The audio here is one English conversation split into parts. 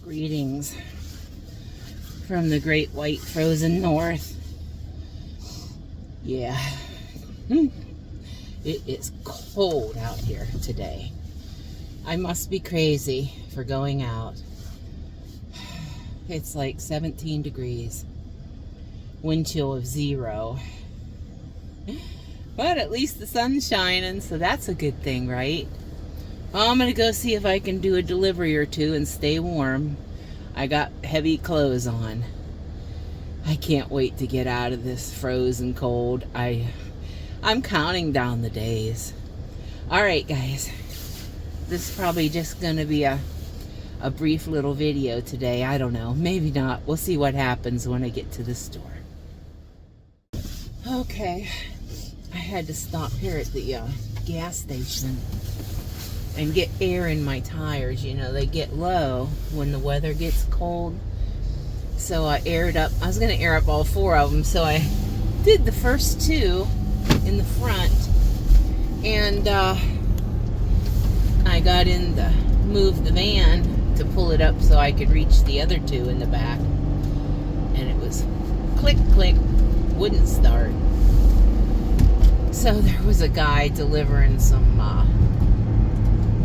Greetings from the great white frozen north. Yeah, it is cold out here today. I must be crazy for going out. It's like 17 degrees, wind chill of 0. But at least the sun's shining, so that's a good thing, right? Well, I'm going to go see if I can do a delivery or two and stay warm. I got heavy clothes on. I can't wait to get out of this frozen cold. I'm counting down the days. Alright, guys. This is probably just going to be a brief little video today. I don't know. Maybe not. We'll see what happens when I get to the store. Okay. I had to stop here at the gas station and get air in my tires. You know, they get low when the weather gets cold. So I aired up. I was going to air up all 4 of them. So I did the first 2 in the front. And I got in to move the van to pull it up so I could reach the other 2 in the back. And it was click, click, wouldn't start. So there was a guy delivering some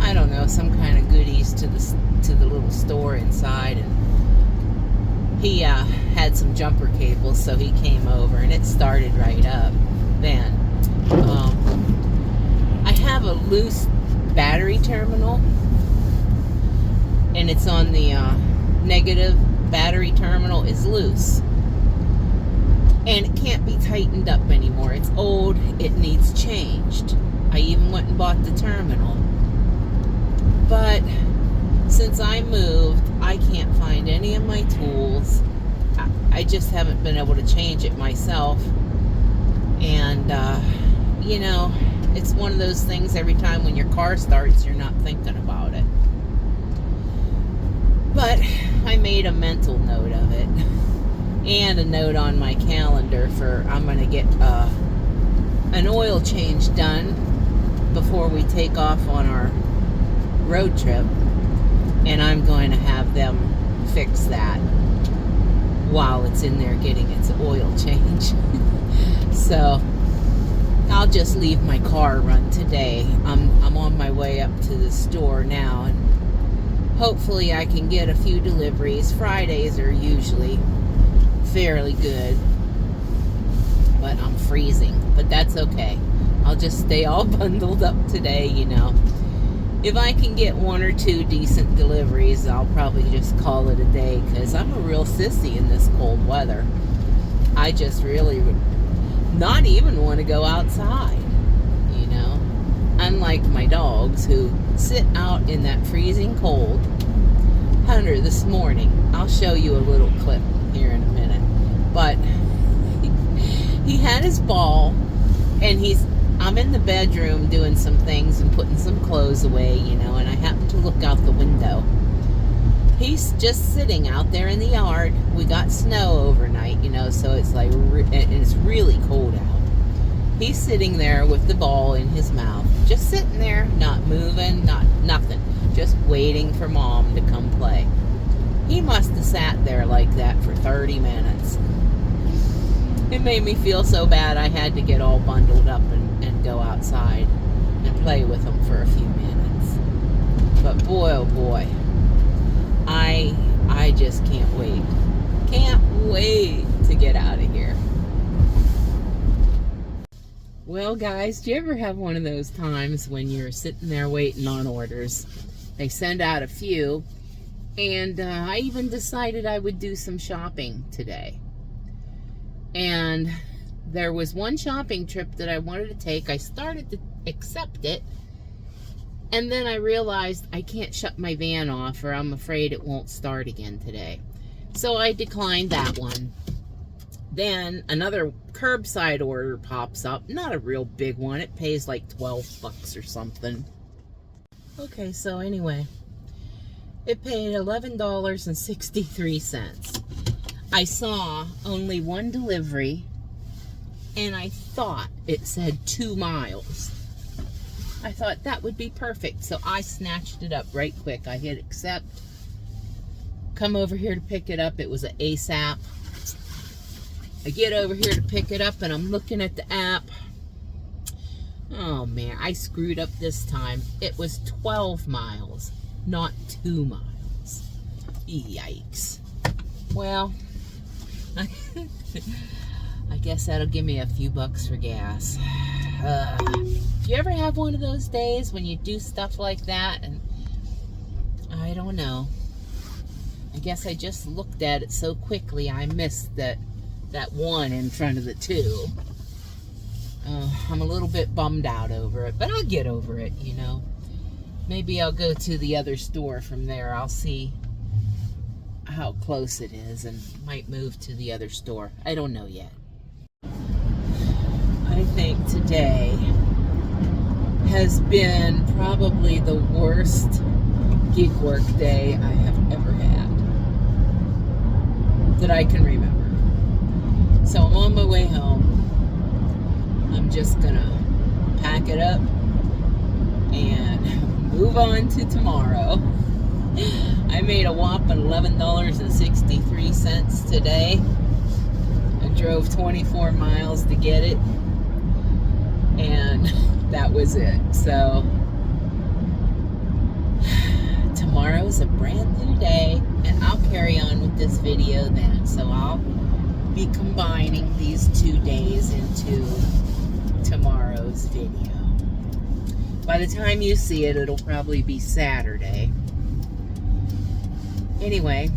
I don't know, some kind of goodies to the little store inside, and he had some jumper cables, so he came over and it started right up. Then I have a loose battery terminal, and it's on the negative. Battery terminal is loose, and it can't be tightened up anymore. It's old, it needs changed. I even went and bought the terminal. But since I moved, I can't find any of my tools. I just haven't been able to change it myself. And, you know, it's one of those things every time when your car starts, you're not thinking about it. But I made a mental note of it. And a note on my calendar for I'm going to get an oil change done before we take off on our road trip, and I'm going to have them fix that while it's in there getting its oil change. So I'll just leave my car run today. I'm on my way up to the store now, and hopefully I can get a few deliveries. Fridays are usually fairly good, but I'm freezing, but that's okay. I'll just stay all bundled up today, you know. If I can get 1 or 2 decent deliveries, I'll probably just call it a day, because I'm a real sissy in this cold weather. I just really would not even want to go outside, you know. Unlike my dogs, who sit out in that freezing cold. Hunter this morning, I'll show you a little clip here in a minute, but he had his ball, and I'm in the bedroom doing some things and putting some clothes away, you know, and I happen to look out the window. He's just sitting out there in the yard. We got snow overnight, you know, so it's like, and it's really cold out. He's sitting there with the ball in his mouth, just sitting there, not moving, nothing, just waiting for Mom to come play. He must have sat there like that for 30 minutes. It made me feel so bad I had to get all bundled up and go outside and play with him for a few minutes. But boy, oh boy, I just can't wait. Can't wait to get out of here. Well, guys, do you ever have one of those times when you're sitting there waiting on orders? They send out a few, and I even decided I would do some shopping today. And there was one shopping trip that I wanted to take. I started to accept it, and then I realized I can't shut my van off, or I'm afraid it won't start again today. So I declined that one. Then another curbside order pops up. Not a real big one. It pays like 12 bucks or something. Okay, so anyway, it paid $11.63. I saw only one delivery, and I thought it said 2 miles. I thought that would be perfect, so I snatched it up right quick. I hit accept, come over here to pick it up. It was an ASAP. I get over here to pick it up and I'm looking at the app. Oh man, I screwed up this time. It was 12 miles, not 2 miles. Yikes. Well, I guess that'll give me a few bucks for gas. Do you ever have one of those days when you do stuff like that and I don't know. I guess I just looked at it so quickly I missed that one in front of the 2. I'm a little bit bummed out over it, but I'll get over it, you know. Maybe I'll go to the other store from there. I'll see how close it is and might move to the other store. I don't know yet. I think today has been probably the worst gig work day I have ever had that I can remember. So I'm on my way home. I'm just gonna pack it up and move on to tomorrow. I made a whopping $11.63 today. I drove 24 miles to get it, and that was it. So tomorrow's a brand new day, and I'll carry on with this video then. So I'll be combining these 2 days into tomorrow's video. By the time you see it, it'll probably be Saturday. Anyway,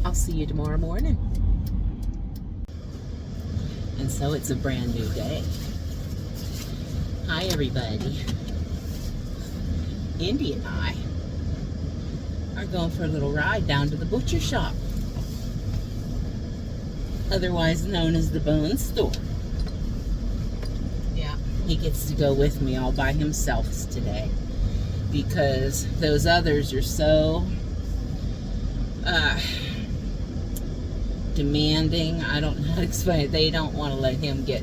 I'll see you tomorrow morning. And so it's a brand new day. Hi everybody. Indy and I are going for a little ride down to the butcher shop, otherwise known as the bone store. Yeah, he gets to go with me all by himself today because those others are so demanding. I don't know how to explain it. They don't want to let him get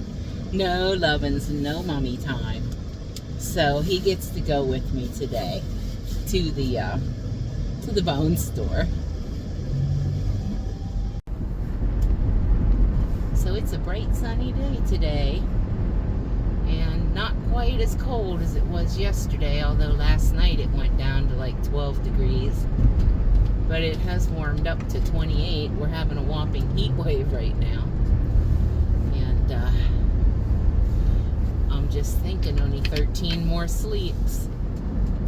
no lovin's, no mommy time. So he gets to go with me today to the bone store. So it's a bright sunny day today, and not quite as cold as it was yesterday, although last night it went down to like 12 degrees. But it has warmed up to 28. We're having a whopping heat wave right now. And I'm just thinking only 13 more sleeps.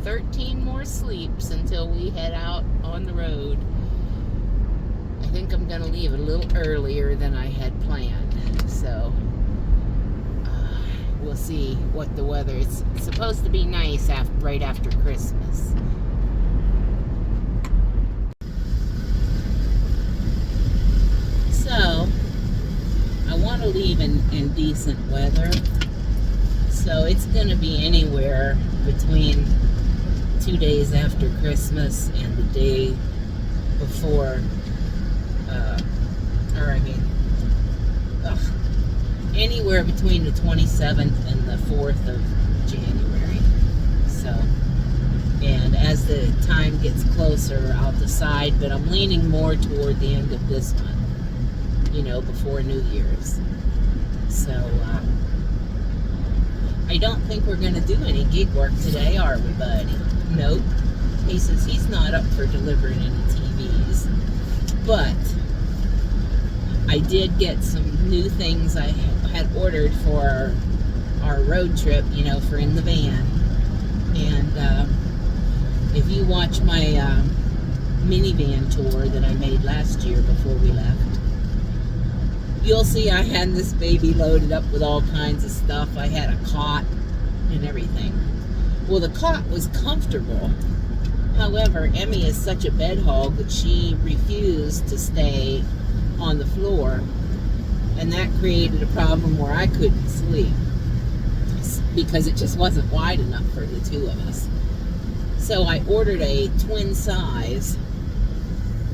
13 more sleeps until we head out on the road. I think I'm going to leave a little earlier than I had planned. So we'll see what the weather is. It's supposed to be nice right after Christmas. So, I want to leave in decent weather. So, it's going to be anywhere between 2 days after Christmas and the day before, anywhere between the 27th and the 4th of January. So, and as the time gets closer, I'll decide, but I'm leaning more toward the end of this month. You know, before New Year's. So, I don't think we're going to do any gig work today, are we, buddy? Nope. He says he's not up for delivering any TVs. But, I did get some new things I had ordered for our road trip, you know, for in the van. And, if you watch my minivan tour that I made last year before we left, you'll see I had this baby loaded up with all kinds of stuff. I had a cot and everything. Well, the cot was comfortable. However, Emmy is such a bed hog that she refused to stay on the floor. And that created a problem where I couldn't sleep because it just wasn't wide enough for the two of us. So I ordered a twin size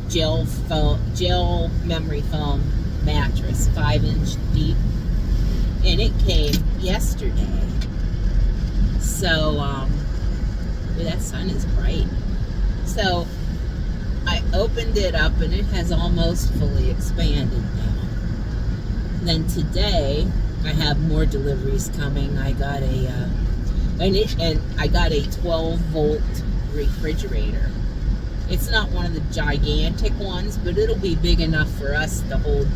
gel memory foam mattress, 5-inch deep, and it came yesterday. So that sun is bright. So I opened it up and it has almost fully expanded now. Then today I have more deliveries coming. I got I got a 12-volt refrigerator. It's not one of the gigantic ones, but it'll be big enough for us to hold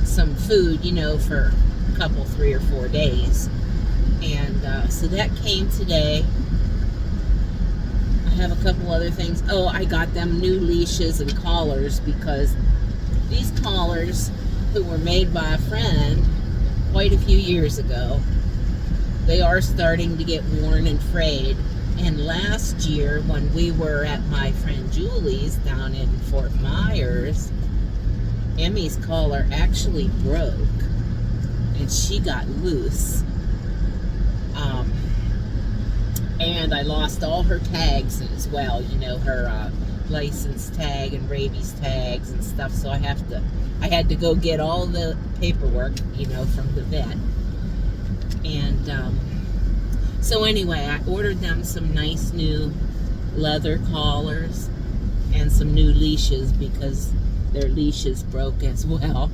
some food, you know, for a couple, 3 or 4 days. And so that came today. I have a couple other things. Oh, I got them new leashes and collars, because these collars, who were made by a friend quite a few years ago, they are starting to get worn and frayed. And last year, when we were at my friend Julie's down in Fort Myers, Emmy's collar actually broke and she got loose. And I lost all her tags as well, you know, her license tag and rabies tags and stuff. So I had to go get all the paperwork, you know, from the vet. And so anyway, I ordered them some nice new leather collars and some new leashes, because their leashes broke as well.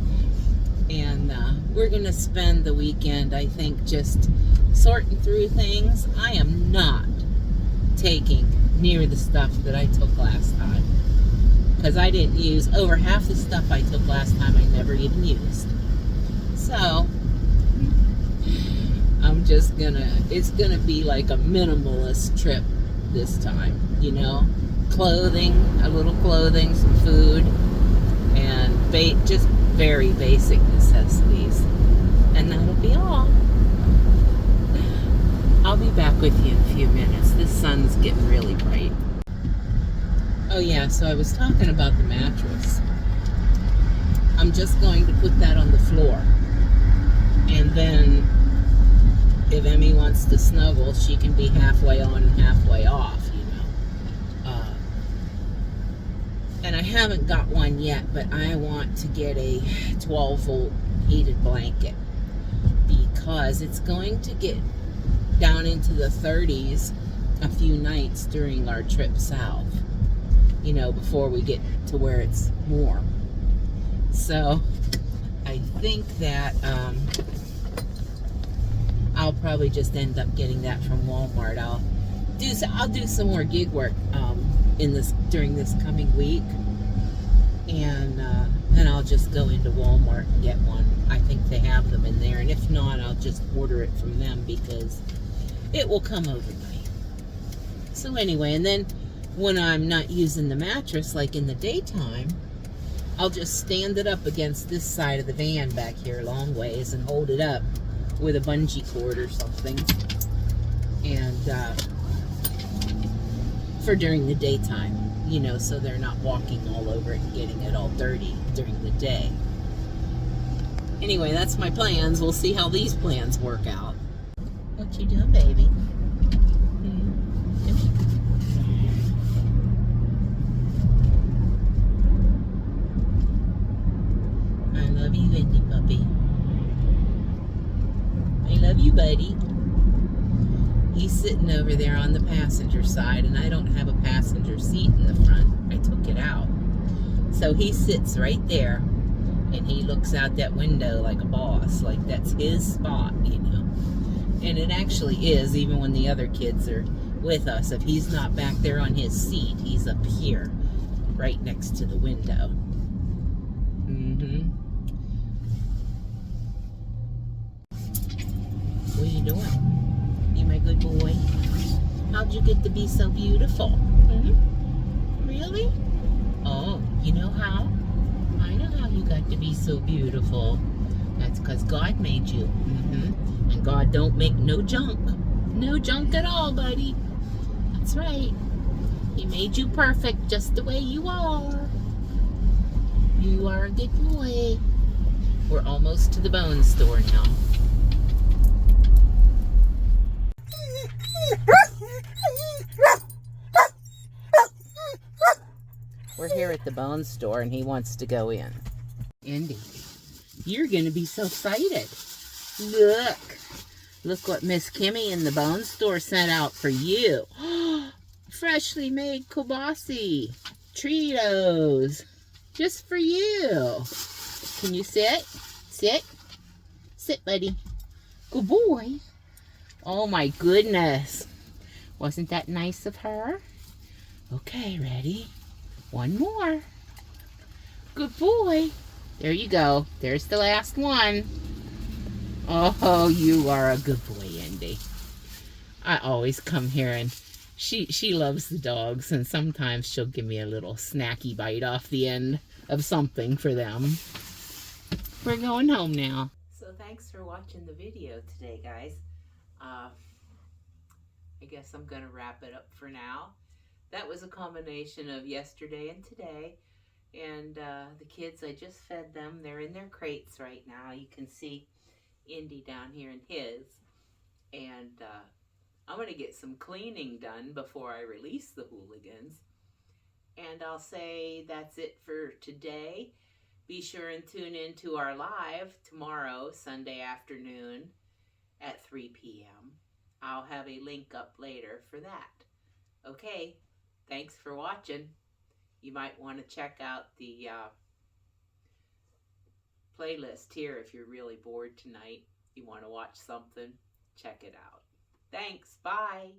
And we're going to spend the weekend, I think, just sorting through things. I am not taking near the stuff that I took last time, because I didn't use over half the stuff I took last time. I never even used. So I'm just it's gonna be like a minimalist trip this time, you know. Clothing, a little clothing, some food, and just very basic necessities. And that'll be all. I'll be back with you in a few minutes. This sun's getting really bright. Oh yeah, so I was talking about the mattress. I'm just going to put that on the floor. And then if Emmy wants to snuggle, she can be halfway on and halfway off, you know. And I haven't got one yet, but I want to get a 12-volt heated blanket, because it's going to get down into the 30s a few nights during our trip south, you know, before we get to where it's warm. So I think that I'll probably just end up getting that from Walmart. I'll do some more gig work during this coming week, and then I'll just go into Walmart and get one. I think they have them in there, and if not, I'll just order it from them, because it will come overnight. So anyway, and then when I'm not using the mattress, like in the daytime, I'll just stand it up against this side of the van back here long ways and hold it up with a bungee cord or something, and for during the daytime, you know, so they're not walking all over it and getting it all dirty during the day. Anyway, that's my plans. We'll see how these plans work out. What you doing, baby? I love you, Indy puppy. I love you, buddy. He's sitting over there on the passenger side, and I don't have a passenger seat in the front. I took it out. So he sits right there, and he looks out that window like a boss, like that's his spot, you know. And it actually is, even when the other kids are with us. If he's not back there on his seat, he's up here, right next to the window. What are you doing? You my good boy? How'd you get to be so beautiful? Really? Oh, you know how? I know how you got to be so beautiful. That's because God made you. And God don't make no junk. No junk at all, buddy. That's right. He made you perfect just the way you are. You are a good boy. We're almost to the bone store now. We're here at the bone store, and he wants to go in. Indy, you're going to be so excited. Look what Miss Kimmy in the bone store sent out for you. Freshly made kielbasa. Treatos. Just for you. Can you sit? Sit. Sit, buddy. Good boy. Oh my goodness. Wasn't that nice of her? Okay, ready? One more. Good boy. There you go. There's the last one. Oh, you are a good boy, Indy. I always come here and she loves the dogs, and sometimes she'll give me a little snacky bite off the end of something for them. We're going home now. So thanks for watching the video today, guys. I guess I'm gonna wrap it up for now. That was a combination of yesterday and today. And the kids, I just fed them. They're in their crates right now. You can see Indy down here in his. And I'm going to get some cleaning done before I release the hooligans. And I'll say that's it for today. Be sure and tune in to our live tomorrow, Sunday afternoon at 3 p.m. I'll have a link up later for that. Okay, thanks for watching. You might want to check out the playlist here if you're really bored tonight. You want to watch something, check it out. Thanks, bye.